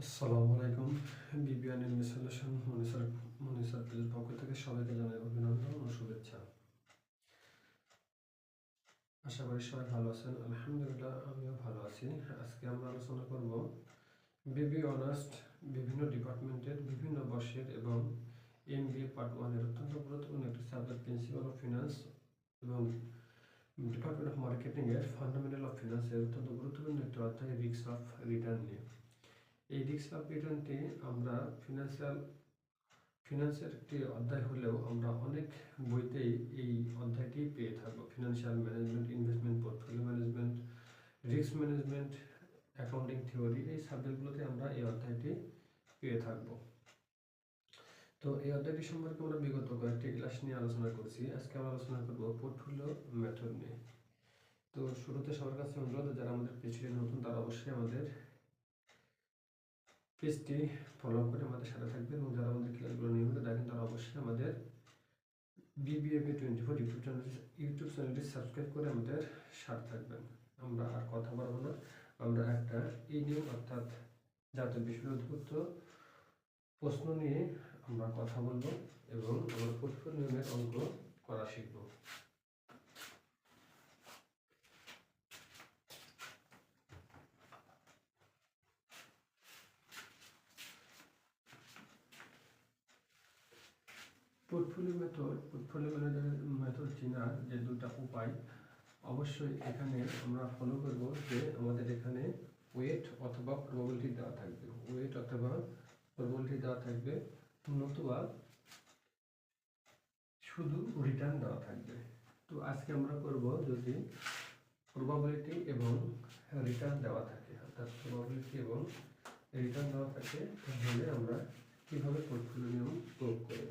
আসসালামু আলাইকুম। BBN MB solution মনিসর পেজের পক্ষ থেকে সবাইকে জানাই অভিনন্দন ও শুভেচ্ছা। আশা করি সবাই ভালো আছেন। আলহামদুলিল্লাহ আমিও ভালো আছি। আজকে আমরা আলোচনা করব বিবি অনার্স বিভিন্ন ডিপার্টমেন্টের বিভিন্ন বর্ষের এবং এমবিএ পার্ট 1 এর অত্যন্ত গুরুত্বপূর্ণ একটি সাবজেক্ট প্রিন্সিপাল অফ ফিনান্স এবং ডিপার্টমেন্ট অফ মার্কেটিং এর ফান্ডামেন্টাল অফ ফিনান্স এর অত্যন্ত গুরুত্বপূর্ণ একটি অধ্যায় রিস্ক অফ রিটার্ন নিয়ে। এই রিস্ক অফ রিটার্নটি আমরা ফিনান্সের একটি অধ্যায় হলেও আমরা অনেক বইতেই এই অধ্যায়টি পেয়ে থাকবো। Financial management, investment, portfolio management, risk management, accounting theory, এই সাবজেক্টগুলোতে আমরা এই অধ্যায়টি পেয়ে থাকবো। তো এই অধ্যায়টি সম্পর্কে আমরা বিগত কয়েকটি ক্লাস নিয়ে আলোচনা করছি। আজকে আমরা আলোচনা করবো পোর্টফোলিও মেথড নিয়ে। তো শুরুতে সবার কাছে অনুরোধ, যারা আমাদের পেজটি নতুন তারা অবশ্যই আমাদের পেজটি ফলো করে আমাদের সাথে থাকবেন এবং যারা আমাদের ক্লাসগুলো নিয়মিত দেখেন তারা অবশ্যই আমাদের BBMA24 ইউটিউব চ্যানেলটি সাবস্ক্রাইব করে আমাদের সাথে থাকবেন। আমরা আর কথা বলবো না, আমরা একটা ইনিউ অর্থাৎ জাতীয় বিষয়ের উদ্ভূত প্রশ্ন নিয়ে আমরা কথা বলবো এবং আমরা পোর্টফোলিওর অঙ্ক করা শিখব। পোর্টফোলিও মেথড চেনার যে দুটা উপায় অবশ্যই এখানে আমরা ফলো করব। যে আমাদের এখানে ওয়েট অথবা প্রবাবিলিটি দেওয়া থাকবে, নতুবা শুধু রিটার্ন দেওয়া থাকবে। তো আজকে আমরা করব যদি প্রবাবিলিটি এবং রিটার্ন দেওয়া থাকে, অর্থাৎ প্রবাবিলিটি এবং রিটার্ন দেওয়া থাকে, তাহলে আমরা কিভাবে পোর্টফোলিও নিয়ম প্রয়োগ করব।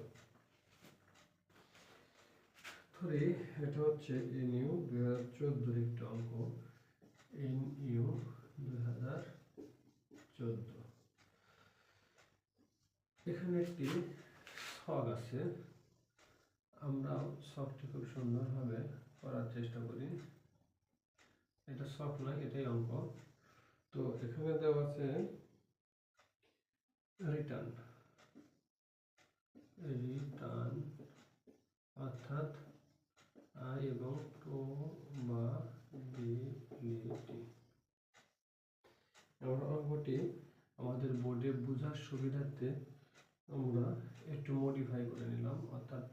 ধরে এটা হচ্ছে এনইউ 2014 একটি অঙ্ক, এনইউ 2014। এখানে একটি ছক আছে, আমরা ছকটি খুব সুন্দরভাবে করার চেষ্টা করি। এটা ছক নয়, এটাই অঙ্ক। তো এখানে দেওয়া আছে রিটার্ন অর্থাৎ আয় এবং প্রবাবিলিটি। আমরা অঙ্কটি আমাদের বোর্ডে বোঝার সুবিধার্থে আমরা একটু মডিফাই করে নিলাম, অর্থাৎ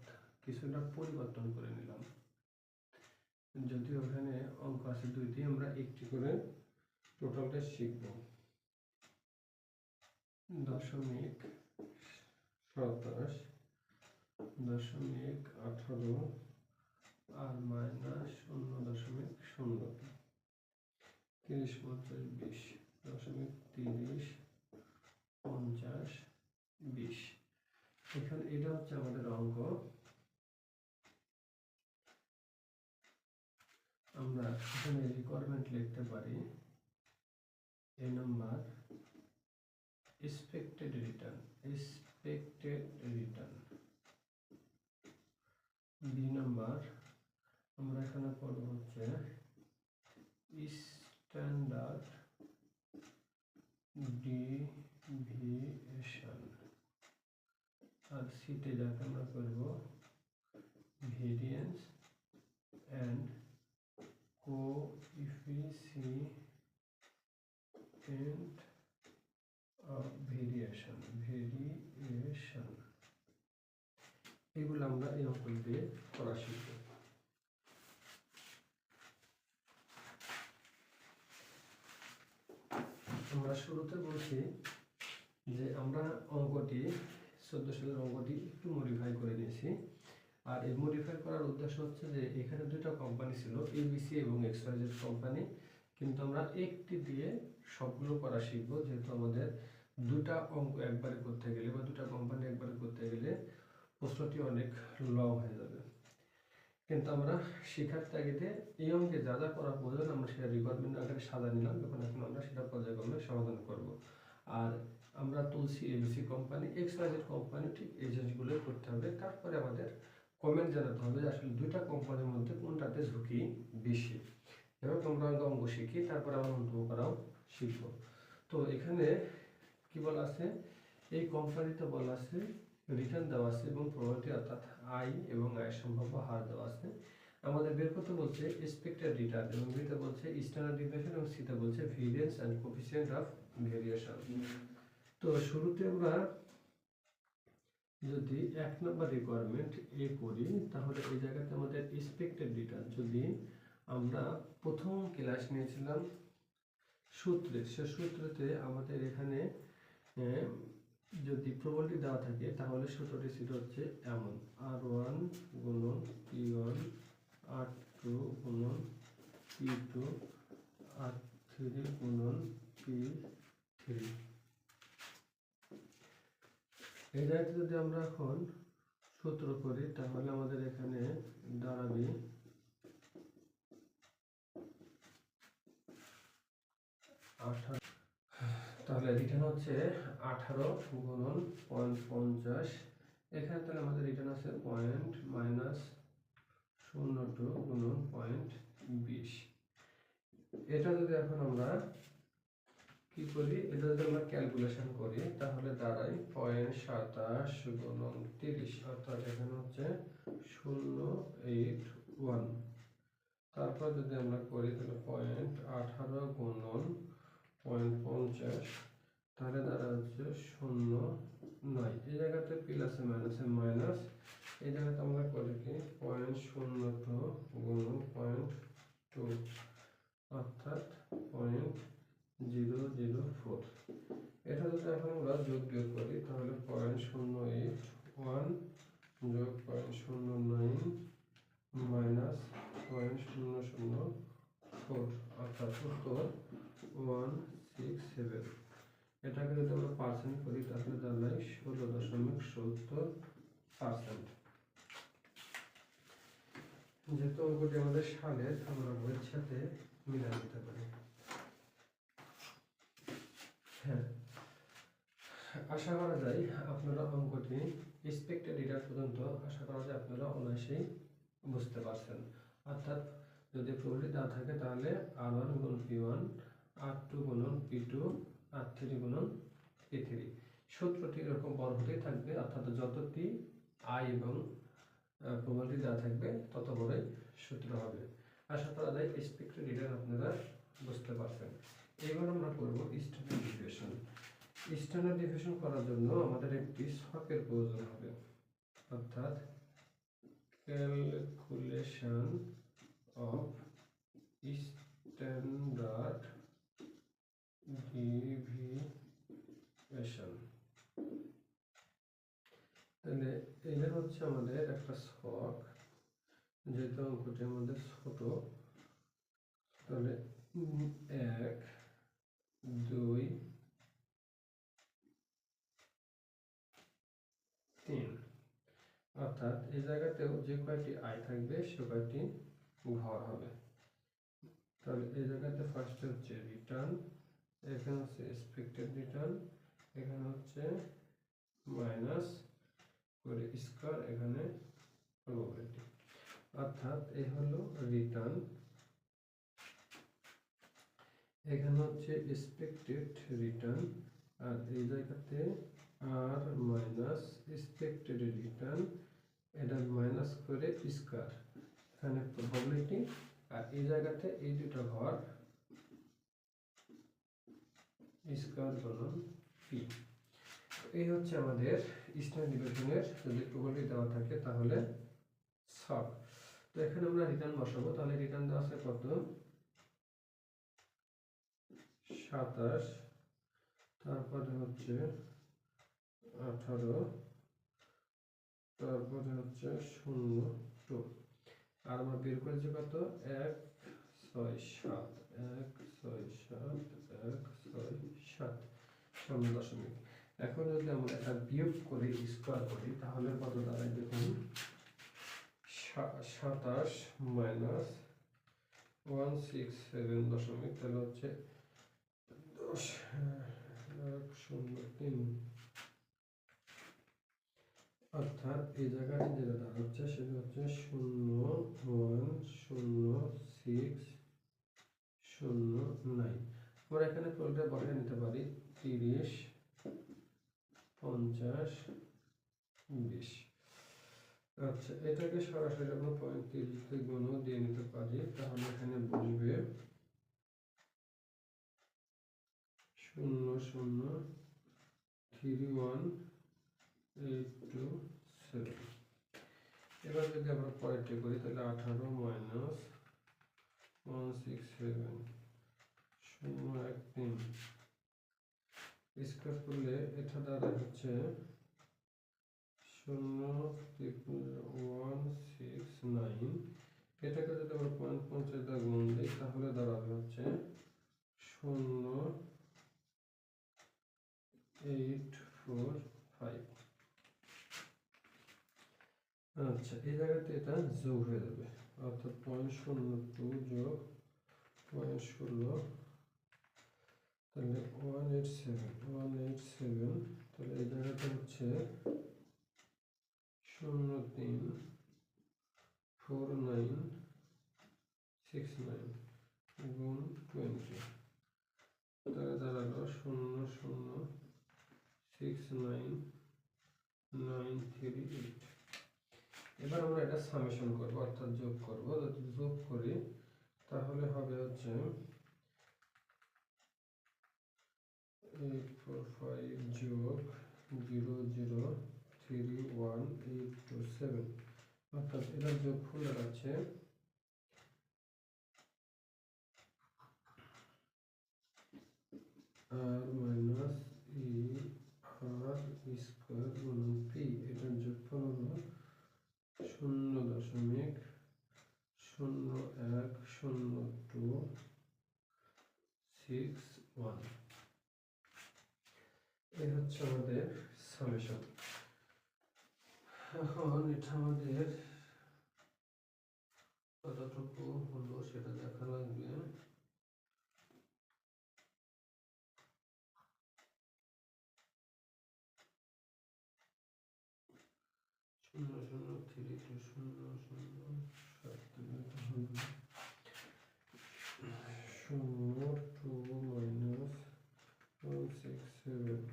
কিছুটা পরিবর্তন করে নিলাম। যদিও ওখানে অঙ্ক আছে দুইটি, আমরা একটি করে টোটালটা শিখব। 0.27, 0.18 আর মাইনাস 0.0, 30, 50, 20, 0.30, 50, 20। এখানে এটা হচ্ছে আমাদের অঙ্ক। আমরা এখানে রিকোয়ারমেন্ট লিখতে পারি A number expected return, B number আমরা এখানে পড়ব হচ্ছে স্ট্যান্ডার্ড ডিভিয়েশন, আর সিতে যাকে আমরা করব variance and coefficient of variation. এগুলো আমরা এই অঙ্ক দিয়ে করা শিখব। আমরা শুরুতে বলছি যে আমরা অঙ্কটি 14 সালের অঙ্কটি একটু মডিফাই করে নিয়েছি। আর এই মডিফাই করার উদ্দেশ্য হচ্ছে যে এখানে দুটো কোম্পানি ছিল, এবিসি এবং এক্সওয়াইজেড কোম্পানি, কিন্তু আমরা একটি দিয়ে সবগুলো করা শিখব। যেহেতু আমাদের দুটা অঙ্ক একবারে করতে গেলে বা দুটা কোম্পানি একবারে করতে গেলে প্রশ্নটি অনেক লং হয়ে যাবে। কিন্তু আমরা শেখার তাগিদে এই অঙ্কে যা যা করা প্রয়োজন আমরা সেটা রিকোয়ারমেন্ট আকারে সাজা নিলাম, এখন আমরা সেটা পর্যায়ক্রমে সমাধান করব। আর আমরা তুলসী এবিসি কোম্পানি, এক্সওয়াইজেড কোম্পানি, ঠিক এই জিনিসগুলো করতে হবে। তারপরে আমাদের কমেন্ট জানাতে হবে যে আসলে দুইটা কোম্পানির মধ্যে কোনটাতে ঝুঁকি বেশি। এবার আমরা অঙ্ক শিখি, তারপরে আমরা মন্তব্য করাও শিখব। তো এখানে কি বলা আছে, এই কোম্পানিতে বলা আছে রিটার্ন দেওয়া আছে এবং প্রবাবিলিটি অর্থাৎ আয় এবং আয়ের সম্ভাব্য হার দেওয়া আছে। আমাদের বের করতে বলছে এক্সপেক্টেড রিটার্ন, এবং বিতে বলছে স্ট্যান্ডার্ড ডিভিয়েশন, এবং সিতে বলছে variance and coefficient of variation. তো শুরুতে আমরা যদি 1 নম্বর রিকোয়ারমেন্ট এ করি, তাহলে এই জায়গাতে আমাদের এক্সপেক্টেড রিটার্ন, যদি আমরা প্রথম ক্লাস নিয়েছিলাম সূত্রে, সে সূত্রতে আমাদের এখানে যদি প্রবলিটি দেওয়া থাকে তাহলে সূত্রটি ছিল হচ্ছে এমন, R1 গুণন P1, R2 গুণন P2, R3 গুণন P3। এই জায়গাতে যদি আমরা এখন সূত্র করি তাহলে আমাদের এখানে দাঁড়াবে তাহলে রিটার্ন হচ্ছে 18 গুণন 0.50। এখানে তাহলে আমাদের রিটার্ন আছে পয়েন্ট মাইনাস 0.2 গুণন 0.20। এটা যদি এখন আমরা কি করি, এটা যদি আমরা ক্যালকুলেশন করি তাহলে দাঁড়ায় 0.27 গুণন 30, অর্থাৎ এখানে হচ্ছে 0.81। তারপর যদি আমরা করি তাহলে 0.18 গুণন 0.50, তাহলে দ্বারা হচ্ছে 0.9। এই জায়গাতে প্লাসে মাইনাসে মাইনাস, এই জায়গাতে আমরা করি কি 0.02 গুণন 0.2, অর্থাৎ 0.004। এটা যদি এখন আমরা যোগ বিয়োগ করি তাহলে 0.081 যোগ 0.09 মাইনাস 0.004, অর্থাৎ উত্তর 167। এটাকে যদি আমরা পার্সেন্ট করি তাহলে দাঁড়ায় 16.70%। যেহেতু অঙ্কটি আমাদের সালের, আমরা বইয়ের সাথে মিলাই দিতে পারি। হ্যাঁ, আশা করা যায় আপনারা অঙ্কটি এক্সপেক্টেড রিটার্ন পর্যন্ত আশা করা যায় আপনারা অনায়াসেই বুঝতে পারছেন। অর্থাৎ যদি প্রবলিটি দেওয়া থাকে তাহলে R1 গুণন P1, R2 গুণন P2, R3 গুণন P3। সূত্রটি এরকম বড় হতেই থাকবে, অর্থাৎ যতটি আয় এবং প্রবলিটি দেওয়া থাকবে তত বড়ই সূত্র হবে। আশা করা যায় এক্সপেক্টেড রিটার্ন আপনারা বুঝতে পারছেন। এবার আমরা করব স্ট্যান্ডার্ড ডিভিয়েশন। স্ট্যান্ডার্ড ডিভিয়েশন করার জন্য আমাদের একটি ছকের প্রয়োজন হবে, অর্থাৎ ক্যালকুলেশন অফ স্ট্যান্ডার্ড ডিভিয়েশন। তাহলে এটা হচ্ছে আমাদের একটা ছক, যেহেতু অঙ্কটি আমাদের ছোট, তাহলে 1, 2, 3, অর্থাৎ এই জায়গাতেও যে কয়টি আয় থাকবে সে কয়টি ঘর হবে। তাহলে এই জায়গাতে ফার্স্ট হচ্ছে রিটার্ন, এখানে হচ্ছে এক্সপেক্টেড রিটার্ন, এখানে হচ্ছে মাইনাস করে স্কয়ার, এখানে প্রবাবিলিটি। অর্থাৎ এই হলো রিটার্ন, এখানে হচ্ছে এক্সপেক্টেড রিটার্ন, আর এই জায়গাতে আর মাইনাস এক্সপেক্টেড রিটার্ন, এটা মাইনাস করে স্কয়ার, এখানে প্রবাবিলিটি, আর এই জায়গাতে এই দুটো ঘর স্কয়ার গুণন পি। এই হচ্ছে আমাদের স্ট্যান্ডার্ড ডিভিয়েশনের যদি প্রবাবিলিটি দেওয়া থাকে তাহলে ছক। তো এখানে আমরা রিটার্ন বসাবো, তাহলে রিটার্ন দেওয়া আছে কত, 27, তারপরে হচ্ছে 18, তারপরে হচ্ছে 0.2, আর আমরা বের করেছি কত 167, 0.7। এখন যদি আমরা এটা বিয়োগ করি স্কয়ার করি তাহলে কত দাঁড়ায় দেখুন, 27 মাইনাস 167, তাহলে হচ্ছে 10.03, অর্থাৎ এই জায়গায় যেটা দাঁড়াচ্ছে সেটা হচ্ছে 0.10609। আমরা এখানে প্রোডাক্ট বসায় নিতে পারি 30 50 20। আচ্ছা, এটাকে সরাসরি আমরা 35 দিয়ে গুণও দিয়ে নিতে পারি, তাহলে এখানে বসবে 0.03182 এবার যদি আমরা পরেরটি করি তাহলে 18 মাইনাস 167 013 স্কোয়ার করলে এটা দ্বারা হচ্ছে 0.169। এটাকে যদি আমরা 0.50 দ্বারা গুণ দিই তাহলে দাঁড়াবে হচ্ছে 0.845। আচ্ছা, এই জায়গাতে এটা যোগ হয়ে যাবে, অর্থাৎ 0.02 যোগ 0.16, তাহলে 187 তাহলে এই জায়গাটা হচ্ছে 0.4969 গুণ 20, তাহলে দাঁড়ালো 0.06998। এবার আমরা এটা সামেশন করব, অর্থাৎ যোগ করব। যদি যোগ করি তাহলে হবে হচ্ছে 845 যোগ 0031827, অর্থাৎ এটার যোগফল দাঁড়াচ্ছে আর মাইনাস ই আর স্কোয়ার গুণন পি। এটার যোগফল হলো 0.010261। এই হচ্ছে আমাদের সামেশন। এখন এটা আমাদের কতটুকু হলো সেটা দেখা লাগবে। শূন্য শূন্য থ্রি টু শূন্য শূন্য সাত শূন্য টু মাইনাস 167।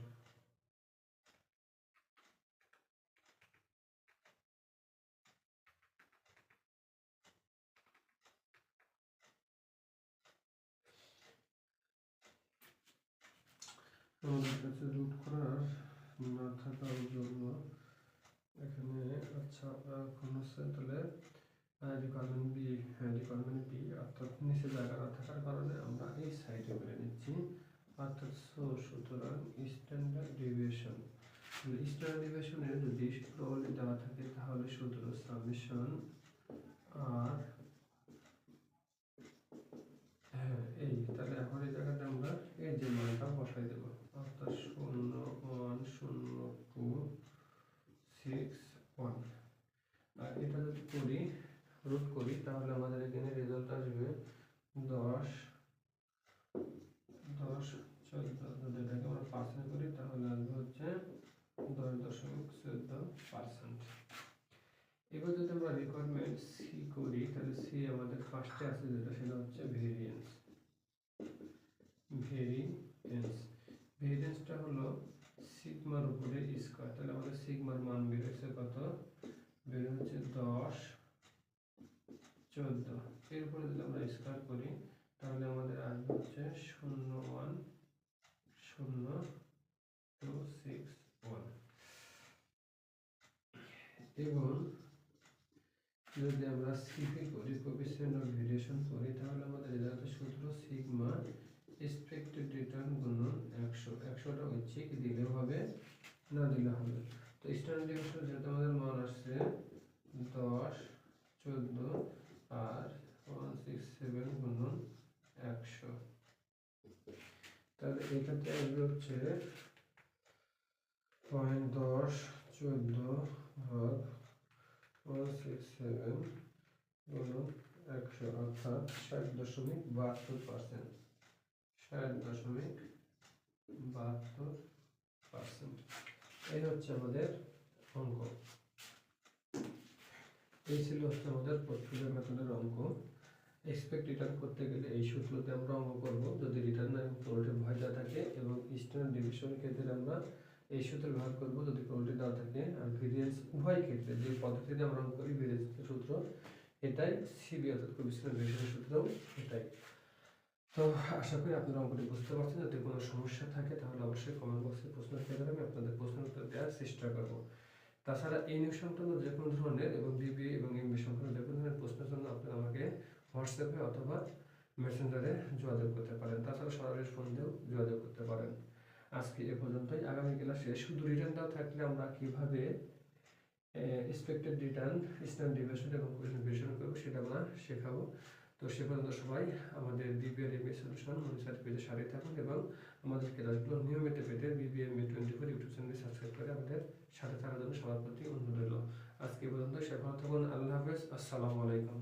আমাদের কাছে রুট করার না থাকার জন্য এখানে আচ্ছা এখন হচ্ছে তাহলে রিকোয়ারমেন্ট বি, রিকোয়ারমেন্ট বি অর্থাৎ নিচে জায়গা না থাকার কারণে আমরা এই সাইডে করে নিচ্ছি, অর্থাৎ সুতরাং স্ট্যান্ডার্ড ডেভিয়েশন। স্ট্যান্ডার্ড ডেভিয়েশনের যদি সূত্রাবলী দেওয়া থাকে তাহলে সূত্র সামেশন আর এই, তাহলে এখন এই জায়গাতে আমরা এই যে মানটা বসাই দেবো, অর্থাৎ 0.10261। আর এটা যদি করি রুট করি তাহলে আমাদের এখানে রেজাল্ট আসবে 10 14, যদি এটাকে আমরা পার্সেন্ট করি তাহলে আসবে হচ্ছে 10.14%। এবার যদি আমরা রিকোয়ারমেন্ট সি করি তাহলে সি আমাদের ফার্স্টে আছে যেটা, সেটা হচ্ছে ভেরিয়েন্স। ভেরিয়েন্সটা হলো সিগমার উপরে স্কয়ার, তাহলে আমাদের সিগমার মান বের হচ্ছে কত, বের হচ্ছে 10 14। এর উপরে যদি আমরা স্কয়ার করি তাহলে আমাদের আসবে হচ্ছে 0.10261। এবং যদি আমরা সিপি করি, কোএফিসিয়েন্ট অফ ভেরিয়েশন করি, তাহলে আমাদের রেজাল্টের সূত্র সিগমা এক্সপেক্টেড রিটার্ন গুণন 100। 100টা ঐচ্ছিক, দিলেও হবে না দিলেও হবে। তো স্ট্যান্ডার্ড ডেভিয়েশন যেহেতু আমাদের মান আসছে 10 14 আর 167 গুণন 100, তাহলে এটাতে আসবে হচ্ছে 10 14 ভাগ 167 গুণন 100, অর্থাৎ 60.72%। 60.72%। এই হচ্ছে আমাদের অঙ্ক। এই ছিল হচ্ছে আমাদের পোর্টফোলিও মেথডের অঙ্ক। এক্সপেক্ট রিটার্ন করতে গেলে এই সূত্রতে আমরা অঙ্ক করব যদি রিটার্ন এবং কোনোটি ভয় দেওয়া থাকে, এবং স্ট্যান্ডার্ড ডেভিয়েশন ক্ষেত্রে আমরা এই সূত্র ব্যবহার করব যদি কোনোটি দেওয়া থাকে। আর ভেরিয়েন্স উভয় ক্ষেত্রে যে পদ্ধতিতে আমরা অঙ্ক করি ভেরিয়েন্স সূত্র এটাই, সিবি অর্থাৎ কোএফিসিয়েন্ট ভেরিয়েন্স সূত্রও এটাই। তো আশা করি আপনারা অঙ্কটি বুঝতে পারছেন। যদি কোনো সমস্যা থাকে তাহলে অবশ্যই কমেন্ট বক্সে প্রশ্ন লিখে দেবেন, আমি আপনাদের প্রশ্নের উত্তর দেওয়ার চেষ্টা করব। তাছাড়া এই নিয়োগ সংক্রান্ত যে কোনো ধরনের এবং বিবিএ এবং এমবিএ সংক্রান্ত যে কোনো ধরনের প্রশ্নের জন্য আপনারা আমাকে হোয়াটসঅ্যাপে অথবা মেসেঞ্জারে যোগাযোগ করতে পারেন। তাছাড়া সরাসরি ফোন দিয়েও যোগাযোগ করতে পারেন। আজকে এ পর্যন্তই। আগামী ক্লাসে শুধু রিটার্ন দেওয়া থাকলে আমরা কীভাবে এক্সপেক্টেড রিটার্ন, স্ট্যান্ডার্ড ডিভিয়েশন এবং কোএফিসিয়েন্ট ভেরিয়েশন করবো সেটা আমরা শেখাবো। তো সে পর্যন্ত সবাই আমাদের বিবিএ এমবিএ সলিউশন মনিটর পেজে সাথে থাকুন এবং আমাদের ক্লাসগুলো নিয়মিত পেতে বিবিএ এমবিএ 24 ইউটিউব চ্যানেলে সাবস্ক্রাইব করে আমাদের সাথে থাকার জন্য সবার প্রতি অনুরোধ রইল। আজকে এ পর্যন্ত, সে ভালো থাকুন। আল্লাহ হাফেজ। আসসালামু আলাইকুম।